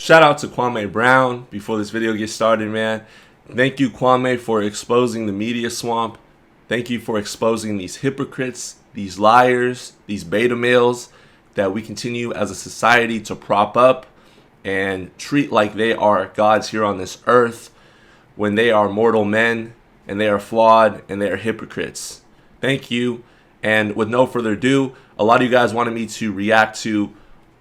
Shout out to Kwame Brown before this video gets started, man. Thank you, Kwame, for exposing the media swamp. Thank you for exposing these hypocrites, these liars, these beta males that we continue as a society to prop up and treat like they are gods here on this earth when they are mortal men and they are flawed and they are hypocrites. Thank you. And with no further ado, a lot of you guys wanted me to react to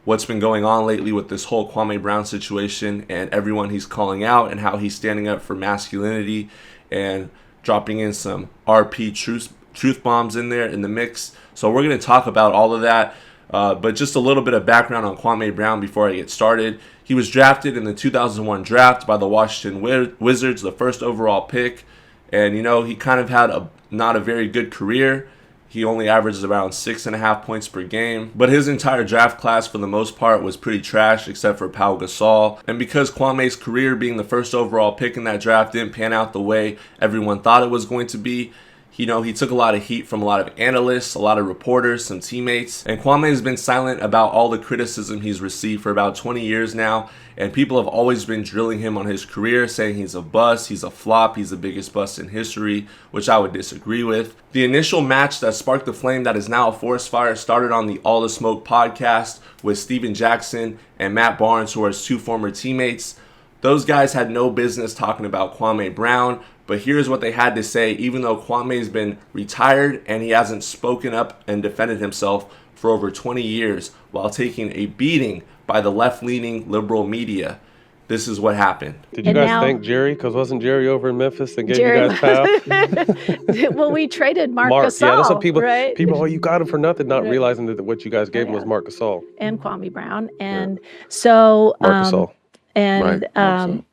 what's been going on lately with this whole Kwame Brown situation and everyone he's calling out and how he's standing up for masculinity and dropping in some RP truth bombs in there in the mix. So we're going to talk about all of that. But just a little bit of background on Kwame Brown before I get started. He was drafted in the 2001 draft by the Washington Wizards, the first overall pick. And, you know, he kind of had not a very good career. He only averages around 6.5 points per game. But his entire draft class, for the most part, was pretty trash, except for Pau Gasol. And because Kwame's career being the first overall pick in that draft didn't pan out the way everyone thought it was going to be, you know, he took a lot of heat from a lot of analysts, a lot of reporters, some teammates. And Kwame has been silent about all the criticism he's received for about 20 years now. And people have always been drilling him on his career, saying he's a bust, he's a flop, he's the biggest bust in history, which I would disagree with. The initial match that sparked the flame that is now a forest fire started on the All the Smoke podcast with Steven Jackson and Matt Barnes, who are his two former teammates. Those guys had no business talking about Kwame Brown, but here's what they had to say, even though Kwame's been retired and he hasn't spoken up and defended himself for over 20 years while taking a beating by the left-leaning liberal media. This is what happened. Did you guys thank Jerry? Because wasn't Jerry over in Memphis and gave you guys power? Well, we traded Marc Gasol, yeah, that's what people, right? Oh, you got him for nothing, not realizing that what you guys gave him was Marc Gasol. And Kwame Brown. And so... Marc Gasol. And... Right.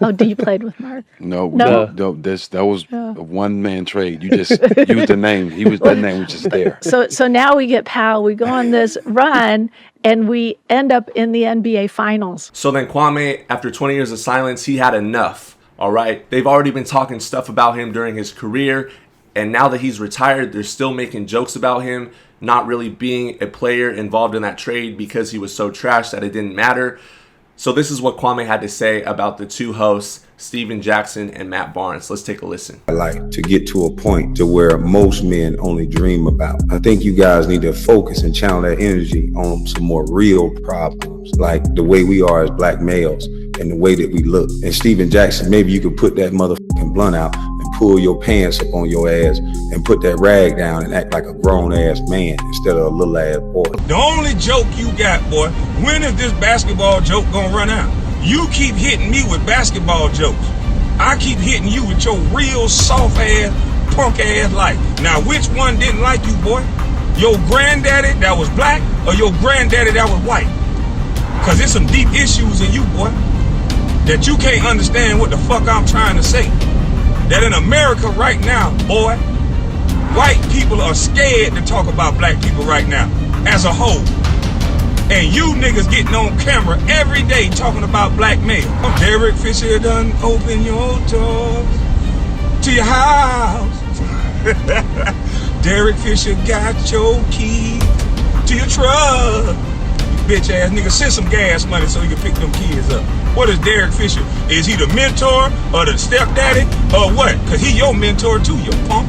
Oh, did you played with Mark? No. That was a one-man trade. You just used the name. That name was just there. So now we get Pau. We go on this run, and we end up in the NBA Finals. So then Kwame, after 20 years of silence, he had enough. All right, they've already been talking stuff about him during his career, and now that he's retired, they're still making jokes about him not really being a player involved in that trade because he was so trash that it didn't matter. So this is what Kwame had to say about the two hosts, Steven Jackson and Matt Barnes. Let's take a listen. I like to get to a point to where most men only dream about. I think you guys need to focus and channel that energy on some more real problems, like the way we are as black males and the way that we look. And Steven Jackson, maybe you could put that motherfucking blunt out and pull your pants up on your ass and put that rag down and act like a grown-ass man instead of a little-ass boy. The only joke you got, boy, when is this basketball joke gonna run out? You keep hitting me with basketball jokes. I keep hitting you with your real soft-ass, punk-ass life. Now, which one didn't like you, boy? Your granddaddy that was black or your granddaddy that was white? Because there's some deep issues in you, boy, that you can't understand what the fuck I'm trying to say. That in America right now, boy, white people are scared to talk about black people right now as a whole. And you niggas getting on camera every day talking about black men. Derek Fisher done open your doors to your house. Derek Fisher got your key to your truck. Bitch ass nigga, send some gas money so you can pick them kids up. What is Derek Fisher? Is he the mentor or the stepdaddy or what? Cause he your mentor too, you punk.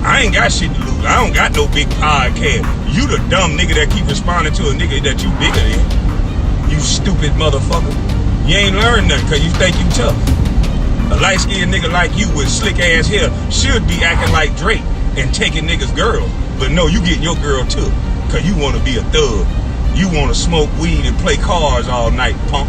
I ain't got shit to lose. I don't got no big podcast. You the dumb nigga that keep responding to a nigga that you bigger than. You stupid motherfucker. You ain't learned nothing cause you think you tough. A light-skinned nigga like you with slick ass hair should be acting like Drake and taking niggas' girls. But no, you getting your girl too. Cause you wanna be a thug. You want to smoke weed and play cards all night, punk.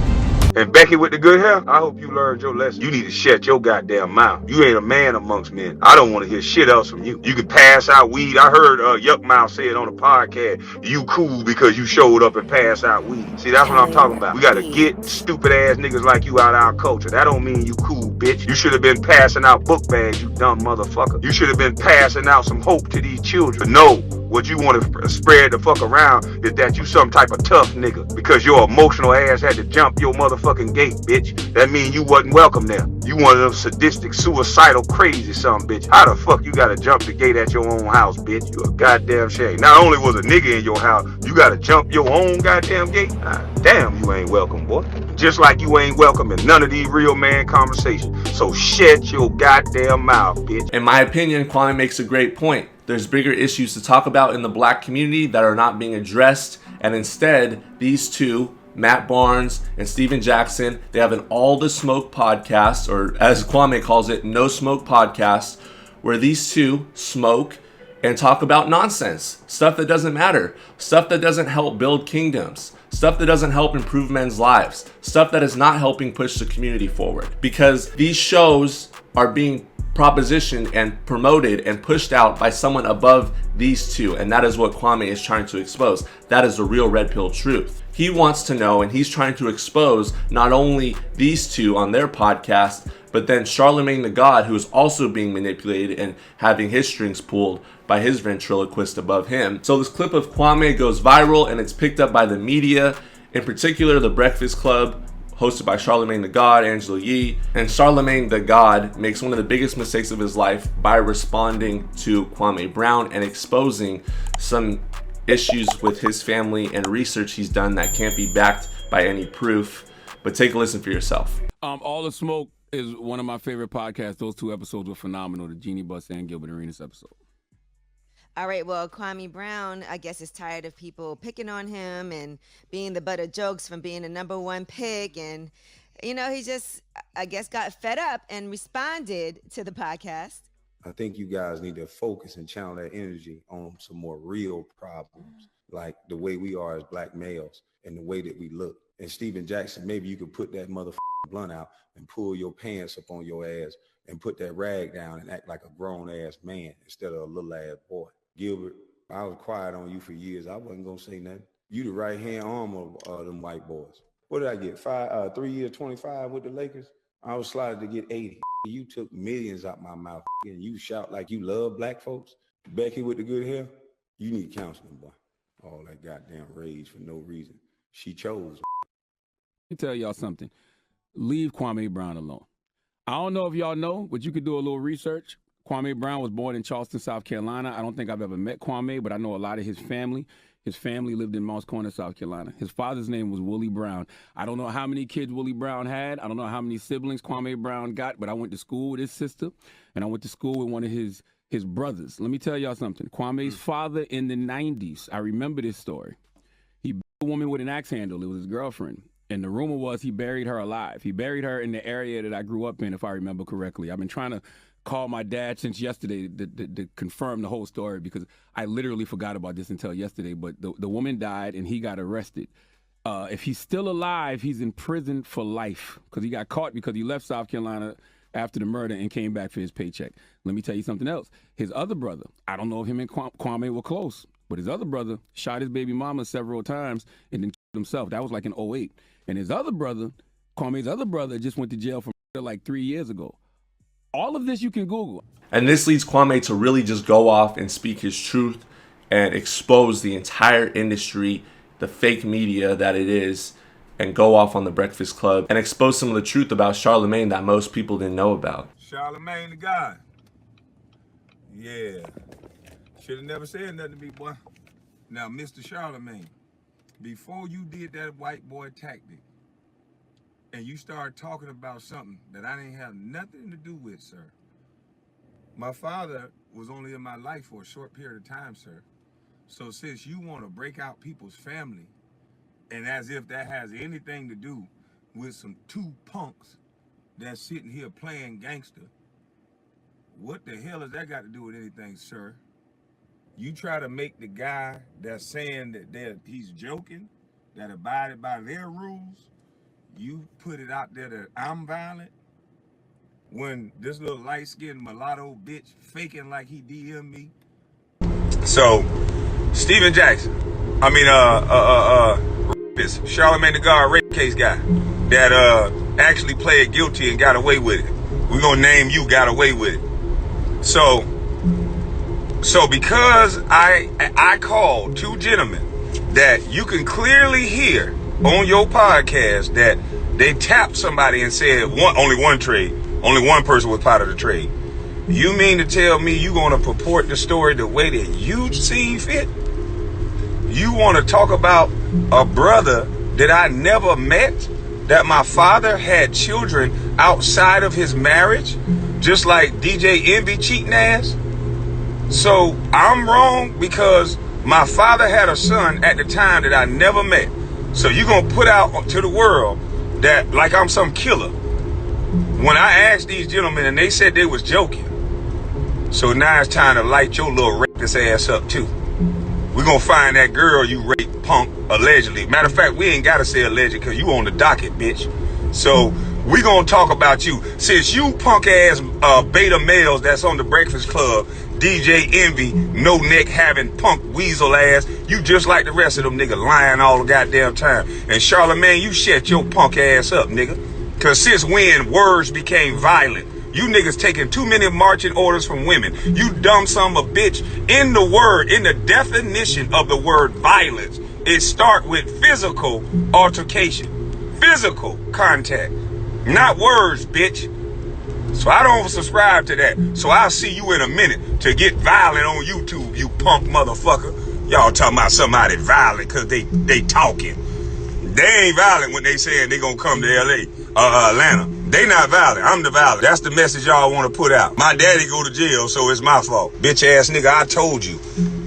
And Becky with the good hair, I hope you learned your lesson. You need to shut your goddamn mouth. You ain't a man amongst men. I don't want to hear shit else from you. You can pass out weed. I heard Yuck Mouth say it on the podcast. You cool because you showed up and passed out weed. See, that's what I'm talking about. We got to get stupid ass niggas like you out of our culture. That don't mean you cool, bitch. You should have been passing out book bags, you dumb motherfucker. You should have been passing out some hope to these children. No. What you want to spread the fuck around is that you some type of tough nigga because your emotional ass had to jump your motherfucking gate, bitch. That mean you wasn't welcome there. You one of them sadistic, suicidal, crazy son bitch. How the fuck you gotta jump the gate at your own house, bitch? You a goddamn shame. Not only was a nigga in your house, you gotta jump your own goddamn gate. Damn, you ain't welcome, boy. Just like you ain't welcome in none of these real man conversations. So shut your goddamn mouth, bitch. In my opinion, Kwame makes a great point. There's bigger issues to talk about in the black community that are not being addressed, and instead, these two, Matt Barnes and Steven Jackson, they have an All the Smoke podcast, or as Kwame calls it, No Smoke podcast, where these two smoke and talk about nonsense, stuff that doesn't matter, stuff that doesn't help build kingdoms, stuff that doesn't help improve men's lives, stuff that is not helping push the community forward. Because these shows are being propositioned and promoted and pushed out by someone above these two, and that is what Kwame is trying to expose. That is the real red pill truth. He wants to know, and he's trying to expose not only these two on their podcast, but then Charlamagne the God, who is also being manipulated and having his strings pulled by his ventriloquist above him. So this clip of Kwame goes viral, and it's picked up by the media, in particular the Breakfast Club, hosted by Charlamagne the God, Angela Yee. And Charlamagne the God makes one of the biggest mistakes of his life by responding to Kwame Brown and exposing some issues with his family and research he's done that can't be backed by any proof. But take a listen for yourself. All the Smoke is one of my favorite podcasts. Those two episodes were phenomenal, the Jeannie Buss and Gilbert Arenas episode. All right, well, Kwame Brown, I guess, is tired of people picking on him and being the butt of jokes from being the #1 pick. And, you know, he just, I guess, got fed up and responded to the podcast. I think you guys need to focus and channel that energy on some more real problems, like the way we are as black males and the way that we look. And Steven Jackson, maybe you could put that motherfucking blunt out and pull your pants up on your ass and put that rag down and act like a grown-ass man instead of a little-ass boy. Gilbert, I was quiet on you for years. I wasn't going to say nothing. You the right-hand arm of them white boys. What did I get? 3 years, 25 with the Lakers? I was slotted to get 80. You took millions out my mouth and you shout like you love black folks. Becky with the good hair, you need counseling, boy. All that goddamn rage for no reason. She chose. Let me tell y'all something. Leave Kwame Brown alone. I don't know if y'all know, but you could do a little research. Kwame Brown was born in Charleston, South Carolina. I don't think I've ever met Kwame, but I know a lot of his family. His family lived in Moss Corner, South Carolina. His father's name was Willie Brown. I don't know how many kids Willie Brown had. I don't know how many siblings Kwame Brown got, but I went to school with his sister, and I went to school with one of his brothers. Let me tell y'all something. Kwame's father in the 90s, I remember this story. He beat a woman with an axe handle. It was his girlfriend. And the rumor was he buried her alive. He buried her in the area that I grew up in, if I remember correctly. I've been trying to call my dad since yesterday to confirm the whole story because I literally forgot about this until yesterday. But the woman died and he got arrested. If he's still alive, he's in prison for life because he got caught because he left South Carolina after the murder and came back for his paycheck. Let me tell you something else. His other brother, I don't know if him and Kwame were close, but his other brother shot his baby mama several times and then killed himself. That was like in 2008. And his other brother, Kwame's other brother, just went to jail for like 3 years ago. All of this you can Google. And this leads Kwame to really just go off and speak his truth and expose the entire industry, the fake media that it is, and go off on the Breakfast Club and expose some of the truth about Charlamagne that most people didn't know about. Charlamagne the God. Yeah. Should have never said nothing to me, boy. Now, Mr. Charlamagne, before you did that white boy tactic, and you started talking about something that I didn't have nothing to do with, sir. My father was only in my life for a short period of time, sir. So since you want to break out people's family, and as if that has anything to do with some two punks that's sitting here playing gangster, what the hell has that got to do with anything, sir? You try to make the guy that's saying that he's joking, that abided by their rules, you put it out there that I'm violent, when this little light-skinned mulatto bitch faking like he DM'd me. So, Steven Jackson, this Charlamagne the God rape case guy that actually pled guilty and got away with it. We're gonna name you got away with it. So So because I called two gentlemen that you can clearly hear on your podcast that they tapped somebody and said only one person was part of the trade. You mean to tell me you gonna purport the story the way that you see fit? You wanna talk about a brother that I never met, that my father had children outside of his marriage, just like DJ Envy cheating ass? So I'm wrong because my father had a son at the time that I never met. So you gonna put out to the world that like I'm some killer. When I asked these gentlemen and they said they was joking. So now it's time to light your little rapist ass up too. We're gonna find that girl you raped, punk, allegedly. Matter of fact, we ain't gotta say alleged because you on the docket, bitch. So we gonna talk about you. Since you punk ass beta males that's on the Breakfast Club, DJ Envy, no neck having punk weasel ass, you just like the rest of them niggas lying all the goddamn time. And Charlamagne, you shut your punk ass up, nigga. Cause since when words became violent? You niggas taking too many marching orders from women. You dumb son of a bitch. In the definition of the word violence, it start with physical altercation. Physical contact. Not words, bitch. So I don't subscribe to that. So I'll see you in a minute to get violent on YouTube, you punk motherfucker. Y'all talking about somebody violent cause they talking. They ain't violent when they saying they gonna come to Atlanta. They not violent. I'm the violent. That's the message y'all want to put out. My daddy go to jail, so it's my fault. Bitch ass nigga, I told you.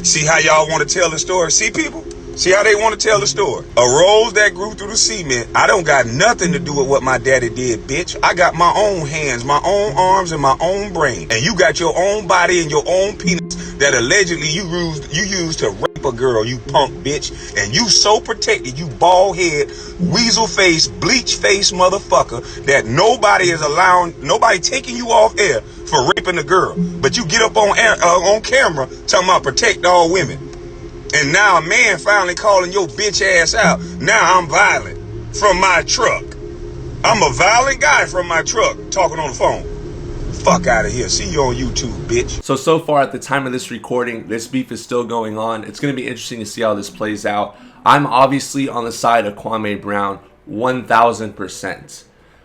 See how y'all want to tell the story? See people? See how they want to tell the story? A rose that grew through the cement. I don't got nothing to do with what my daddy did, bitch. I got my own hands, my own arms, and my own brain. And you got your own body and your own penis that allegedly you used to rape a girl, you punk bitch. And you so protected, you bald head, weasel face, bleach face motherfucker that nobody taking you off air for raping a girl. But you get up on camera talking about protect all women. And now a man finally calling your bitch ass out. Now I'm violent from my truck. I'm a violent guy from my truck talking on the phone. Fuck out of here. See you on YouTube, bitch. So far at the time of this recording, this beef is still going on. It's going to be interesting to see how this plays out. I'm obviously on the side of Kwame Brown 1000%.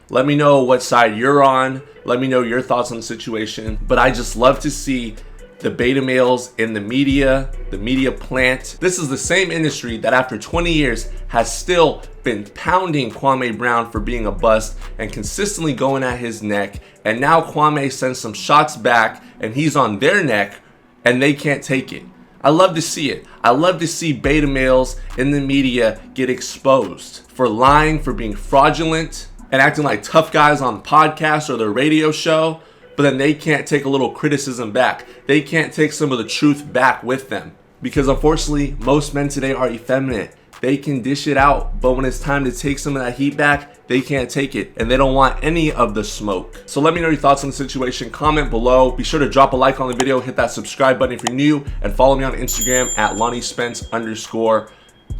Let me know what side you're on. Let me know your thoughts on the situation. But I just love to see the beta males in the media plant. This is the same industry that after 20 years has still been pounding Kwame Brown for being a bust and consistently going at his neck. And now Kwame sends some shots back and he's on their neck and they can't take it. I love to see it. I love to see beta males in the media get exposed for lying, for being fraudulent and acting like tough guys on the podcast or their radio show. But then they can't take a little criticism back. They can't take some of the truth back with them. Because unfortunately, most men today are effeminate. They can dish it out, but when it's time to take some of that heat back, they can't take it. And they don't want any of the smoke. So let me know your thoughts on the situation. Comment below. Be sure to drop a like on the video. Hit that subscribe button if you're new. And follow me on Instagram at LonnieSpence_.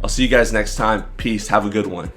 I'll see you guys next time. Peace. Have a good one.